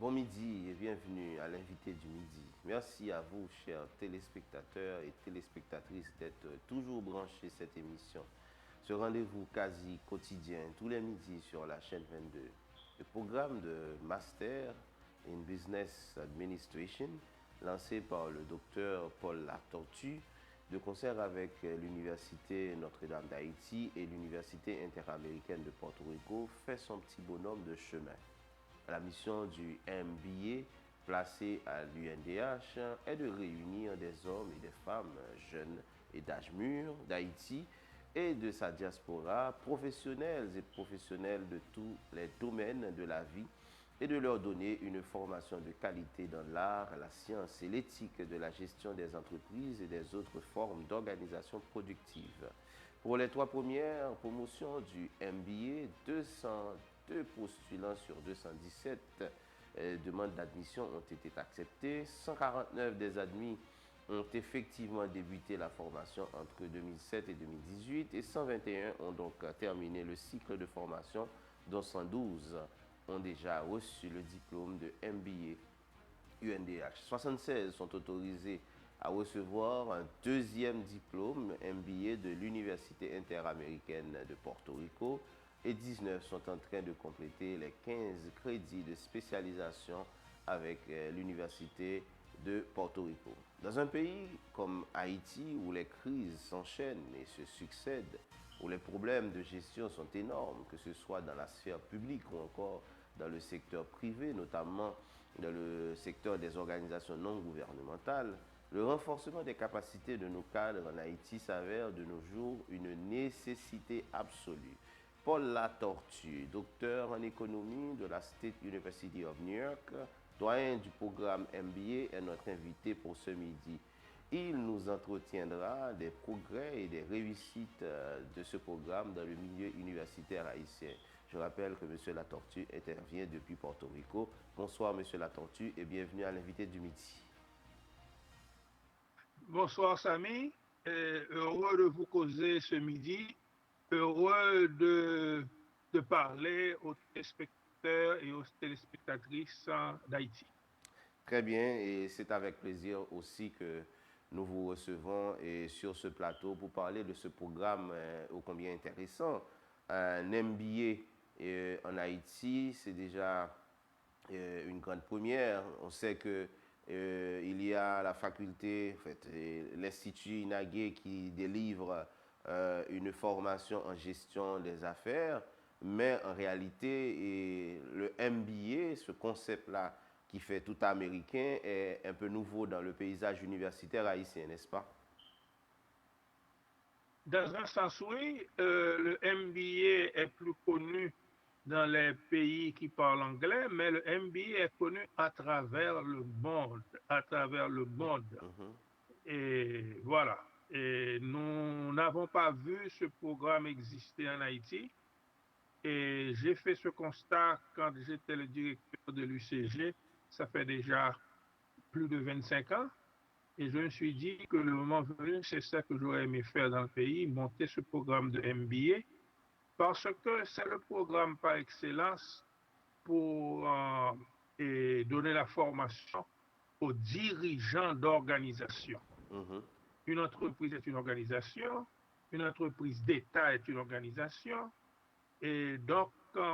Bon midi et bienvenue à l'invité du midi. Merci à vous, chers téléspectateurs et téléspectatrices, d'être toujours branchés cette émission. Ce rendez-vous quasi quotidien, tous les midis sur la chaîne 22. Le programme de Master in Business Administration, lancé par le docteur Paul Latortue, de concert avec l'Université Notre-Dame d'Haïti et l'Université interaméricaine de Porto Rico, fait son petit bonhomme de chemin. La mission du MBA, placé à l'UNDH, est de réunir des hommes et des femmes jeunes et d'âge mûr d'Haïti et de sa diaspora, professionnels et professionnels de tous les domaines de la vie, et de leur donner une formation de qualité dans l'art, la science et l'éthique de la gestion des entreprises et des autres formes d'organisation productive. Pour les 3 premières promotions du MBA, 202 postulants sur 217 demandes d'admission ont été acceptées. 149 des admis ont effectivement débuté la formation entre 2007 et 2018 et 121 ont donc terminé le cycle de formation, dont 112 ont déjà reçu le diplôme de MBA UNDH. 76 sont autorisés à recevoir un deuxième diplôme MBA de l'Université interaméricaine de Porto Rico et 19 sont en train de compléter les 15 crédits de spécialisation avec l'Université de Porto Rico. Dans un pays comme Haïti, où les crises s'enchaînent et se succèdent, où les problèmes de gestion sont énormes, que ce soit dans la sphère publique ou encore dans le secteur privé, notamment dans le secteur des organisations non gouvernementales, le renforcement des capacités de nos cadres en Haïti s'avère de nos jours une nécessité absolue. Paul Latortue, docteur en économie de la State University of New York, doyen du programme MBA, est notre invité pour ce midi. Il nous entretiendra des progrès et des réussites de ce programme dans le milieu universitaire haïtien. Je rappelle que M. Latortue intervient depuis Porto Rico. Bonsoir M. Latortue et bienvenue à l'invité du midi. Bonsoir Samy, heureux de vous causer ce midi, heureux de parler aux téléspectateurs et aux téléspectatrices d'Haïti. Très bien, et c'est avec plaisir aussi que nous vous recevons et sur ce plateau pour parler de ce programme ô combien intéressant. Un MBA en Haïti, c'est déjà une grande première. On sait que il y a la faculté, en fait, l'Institut Inagué qui délivre une formation en gestion des affaires, mais en réalité, le MBA, ce concept-là qui fait tout américain, est un peu nouveau dans le paysage universitaire haïtien, n'est-ce pas? Dans un sens, oui, le MBA est plus connu dans les pays qui parlent anglais, mais le MBA est connu à travers le monde, à travers le monde. Et voilà. Et nous n'avons pas vu ce programme exister en Haïti. Et j'ai fait ce constat quand j'étais le directeur de l'UCG, ça fait déjà plus de 25 ans, et je me suis dit que le moment venu, c'est ça que j'aurais aimé faire dans le pays, monter ce programme de MBA, parce que c'est le programme par excellence pour et donner la formation aux dirigeants d'organisation. Une entreprise est une organisation, une entreprise d'État est une organisation, et donc,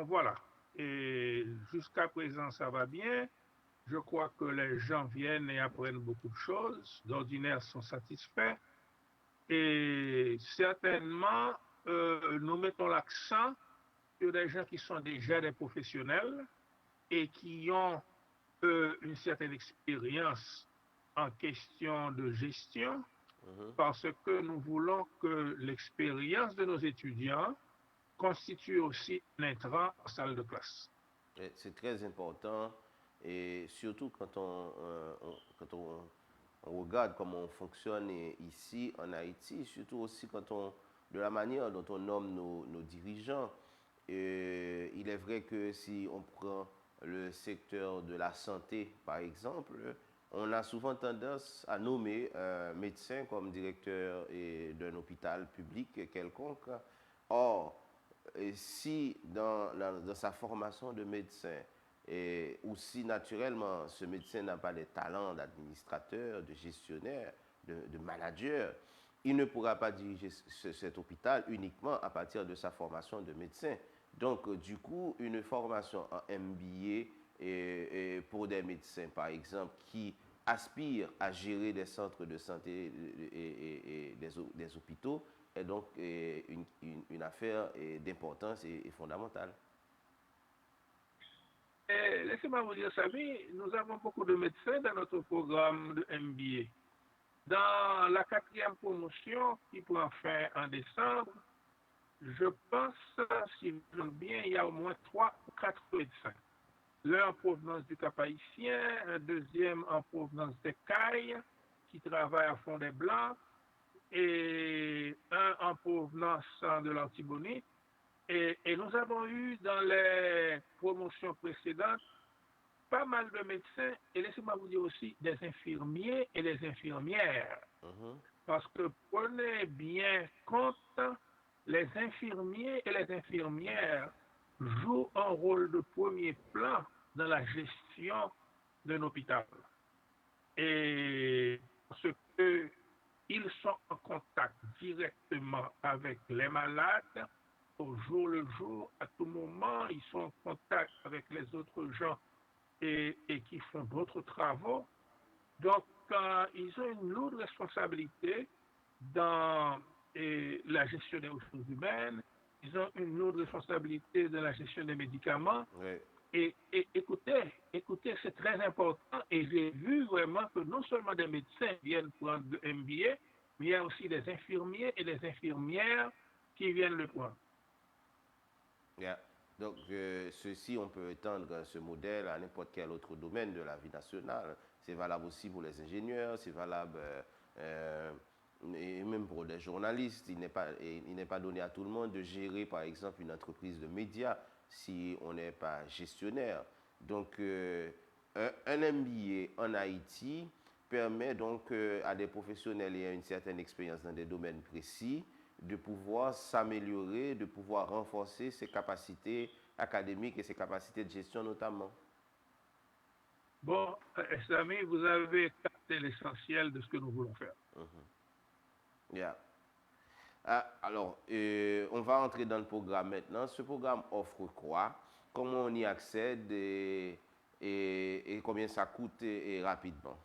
voilà. Et jusqu'à présent, ça va bien. Je crois que les gens viennent et apprennent beaucoup de choses. D'ordinaire, sont satisfaits. Et certainement, nous mettons l'accent sur des gens qui sont déjà des professionnels et qui ont une certaine expérience en question de gestion, parce que nous voulons que l'expérience de nos étudiants constitue aussi un intrant en salle de classe. C'est très important et surtout quand on regarde comment on fonctionne ici en Haïti, surtout aussi de la manière dont on nomme nos dirigeants. Il est vrai que si on prend le secteur de la santé, par exemple, on a souvent tendance à nommer un médecin comme directeur d'un hôpital public quelconque. Or, et si dans sa formation de médecin, Et aussi, naturellement, ce médecin n'a pas les talents d'administrateur, de gestionnaire, de manager. Il ne pourra pas diriger cet hôpital uniquement à partir de sa formation de médecin. Donc, du coup, une formation en MBA et pour des médecins, par exemple, qui aspirent à gérer des centres de santé et des hôpitaux, est donc une affaire d'importance et fondamentale. Laissez-moi vous dire, Samy, nous avons beaucoup de médecins dans notre programme de MBA. Dans la 4e promotion qui prend fin en décembre, je pense, si je me bien, il y a au moins 3 ou 4 médecins. L'un en provenance du Cap haïtien, un deuxième en provenance des Cailles, qui travaille à fond des Blancs, et un en provenance de l'Antibonite. Et nous avons eu dans les promotions précédentes pas mal de médecins, et laissez-moi vous dire aussi des infirmiers et des infirmières. Parce que prenez bien compte, les infirmiers et les infirmières jouent un rôle de premier plan dans la gestion d'un hôpital. Et parce qu'ils sont en contact directement avec les malades, au jour le jour, à tout moment, ils sont en contact avec les autres gens et qui font d'autres travaux. Donc, ils ont une lourde responsabilité dans la gestion des ressources humaines, ils ont une lourde responsabilité dans la gestion des médicaments. Oui. Et écoutez, c'est très important. Et j'ai vu vraiment que non seulement des médecins viennent prendre le MBA, mais il y a aussi des infirmiers et des infirmières qui viennent le prendre. Yeah. Donc, ceci, on peut étendre ce modèle à n'importe quel autre domaine de la vie nationale. C'est valable aussi pour les ingénieurs, c'est valable et même pour des journalistes. Il n'est pas donné à tout le monde de gérer, par exemple, une entreprise de médias si on n'est pas gestionnaire. Donc, un MBA en Haïti permet donc à des professionnels ayant une certaine expérience dans des domaines précis de pouvoir s'améliorer, de pouvoir renforcer ses capacités académiques et ses capacités de gestion notamment. Bon, Samy, vous avez capté l'essentiel de ce que nous voulons faire. Yeah. Alors, on va entrer dans le programme maintenant. Ce programme offre quoi? Comment on y accède et combien ça coûte et rapidement?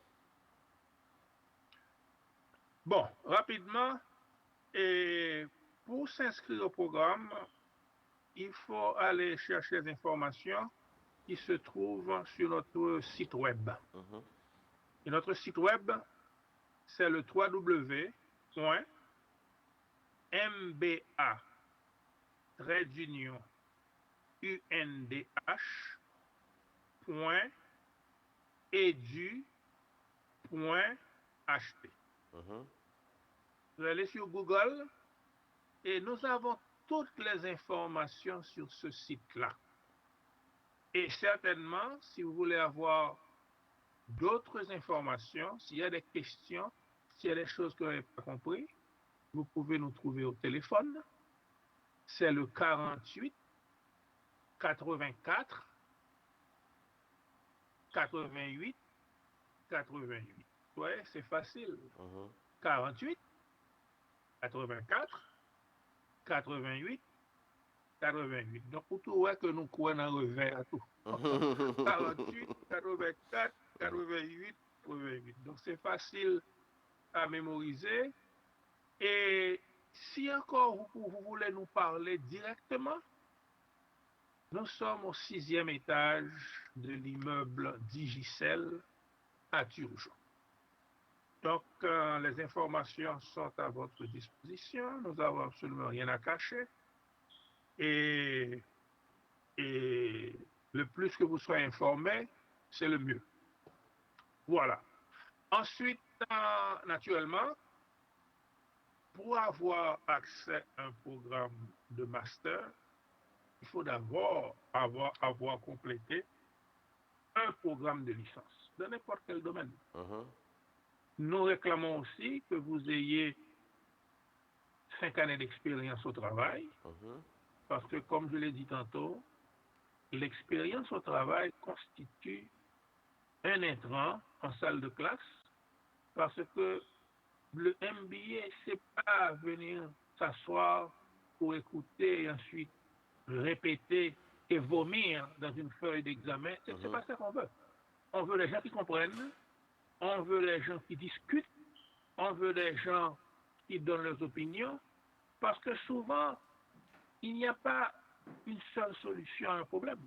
Bon, rapidement, et pour s'inscrire au programme, il faut aller chercher des informations qui se trouvent sur notre site web. Et notre site web, c'est le www.mba-undh.edu.ht. Vous allez sur Google et nous avons toutes les informations sur ce site-là. Et certainement, si vous voulez avoir d'autres informations, s'il y a des questions, s'il y a des choses que vous n'avez pas compris, vous pouvez nous trouver au téléphone. C'est le 48 84 88 88. Ouais, c'est facile. 48 84 88 88. Donc, pour tout, ouais, que nous croyons en revers à tout. 48 84 88 88. Donc, c'est facile à mémoriser. Et si encore vous voulez nous parler directement, nous sommes au 6e étage de l'immeuble Digicel à Turgeon. Donc, les informations sont à votre disposition. Nous n'avons absolument rien à cacher. Et le plus que vous soyez informés, c'est le mieux. Voilà. Ensuite, naturellement, pour avoir accès à un programme de master, il faut d'abord avoir complété un programme de licence dans n'importe quel domaine. Nous réclamons aussi que vous ayez 5 années d'expérience au travail, parce que, comme je l'ai dit tantôt, l'expérience au travail constitue un intrant en salle de classe parce que le MBA, c'est pas venir s'asseoir pour écouter et ensuite répéter et vomir dans une feuille d'examen. C'est pas ça qu'on veut. On veut les gens qui comprennent, on veut les gens qui discutent, on veut les gens qui donnent leurs opinions, parce que souvent, il n'y a pas une seule solution à un problème.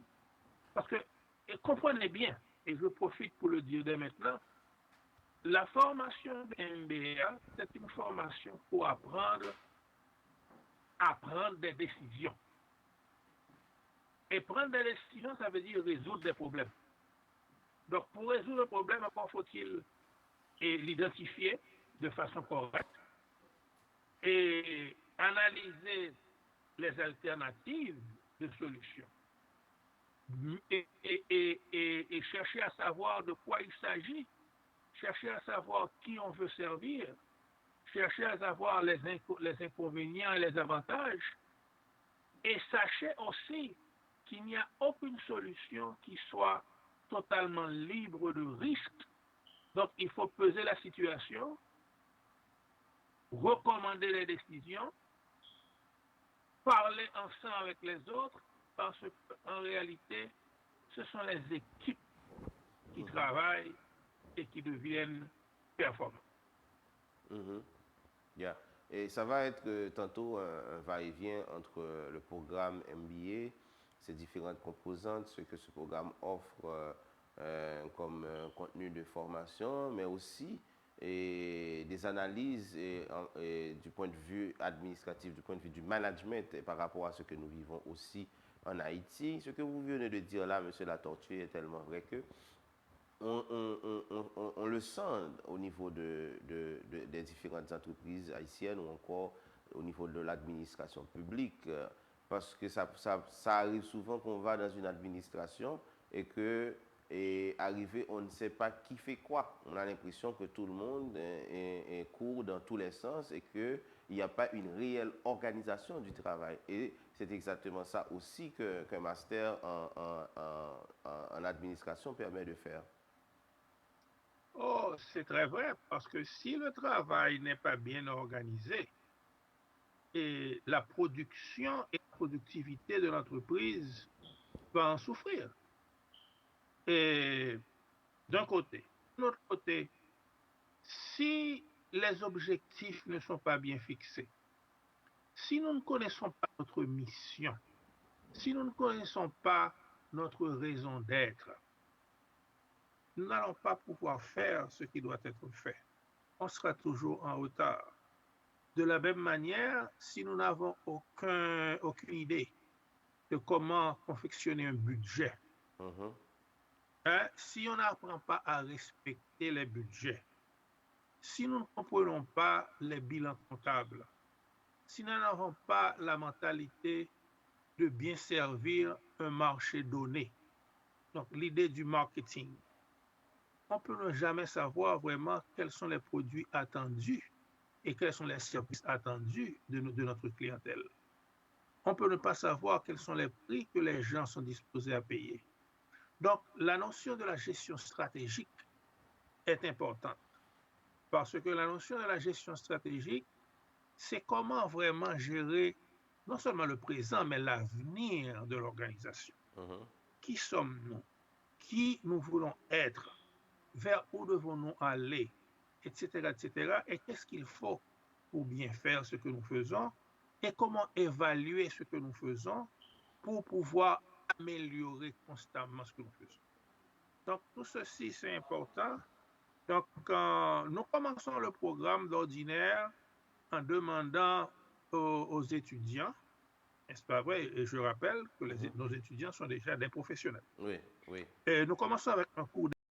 Parce que, et comprenez bien, et je profite pour le dire dès maintenant, la formation de MBA, c'est une formation pour apprendre à prendre des décisions. Et prendre des décisions, ça veut dire résoudre des problèmes. Donc, pour résoudre un problème, encore faut-il l'identifier de façon correcte et analyser les alternatives de solutions et chercher à savoir de quoi il s'agit, chercher à savoir qui on veut servir, chercher à savoir les inconvénients et les avantages, et sachez aussi qu'il n'y a aucune solution qui soit totalement libre de risques. Donc, il faut peser la situation, recommander les décisions, parler ensemble avec les autres, parce qu'en réalité, ce sont les équipes qui travaillent et qui deviennent performantes. Yeah. Et ça va être tantôt un va-et-vient entre le programme MBA, ses différentes composantes, ce que ce programme offre comme contenu de formation, mais aussi des analyses du point de vue administratif, du point de vue du management par rapport à ce que nous vivons aussi en Haïti. Ce que vous venez de dire là, M. Latortue, est tellement vrai que on le sent au niveau des différentes entreprises haïtiennes ou encore au niveau de l'administration publique, parce que ça arrive souvent qu'on va dans une administration et que arrivé, on ne sait pas qui fait quoi. On a l'impression que tout le monde court dans tous les sens et qu'il n'y a pas une réelle organisation du travail. Et c'est exactement ça aussi qu'un master en administration permet de faire. Oh, c'est très vrai, parce que si le travail n'est pas bien organisé, et la production et la productivité de l'entreprise va en souffrir. Et d'un côté. De l'autre côté, si les objectifs ne sont pas bien fixés, si nous ne connaissons pas notre mission, si nous ne connaissons pas notre raison d'être, nous n'allons pas pouvoir faire ce qui doit être fait. On sera toujours en retard. De la même manière, si nous n'avons aucune idée de comment confectionner un budget, si on n'apprend pas à respecter les budgets, si nous ne comprenons pas les bilans comptables, si nous n'avons pas la mentalité de bien servir un marché donné, donc l'idée du marketing, on ne peut jamais savoir vraiment quels sont les produits attendus et quels sont les services attendus de notre clientèle. On peut ne pas savoir quels sont les prix que les gens sont disposés à payer. Donc, la notion de la gestion stratégique est importante parce que la notion de la gestion stratégique, c'est comment vraiment gérer non seulement le présent, mais l'avenir de l'organisation. Qui sommes-nous? Qui nous voulons être? Vers où devons-nous aller? Etc., etc. Et qu'est-ce qu'il faut pour bien faire ce que nous faisons? Et comment évaluer ce que nous faisons pour pouvoir améliorer constamment ce que nous faisons. Donc, tout ceci, c'est important. Donc, nous commençons le programme d'ordinaire en demandant aux étudiants, n'est-ce pas vrai? Et je rappelle que nos étudiants sont déjà des professionnels. Oui, oui. Et nous commençons avec un cours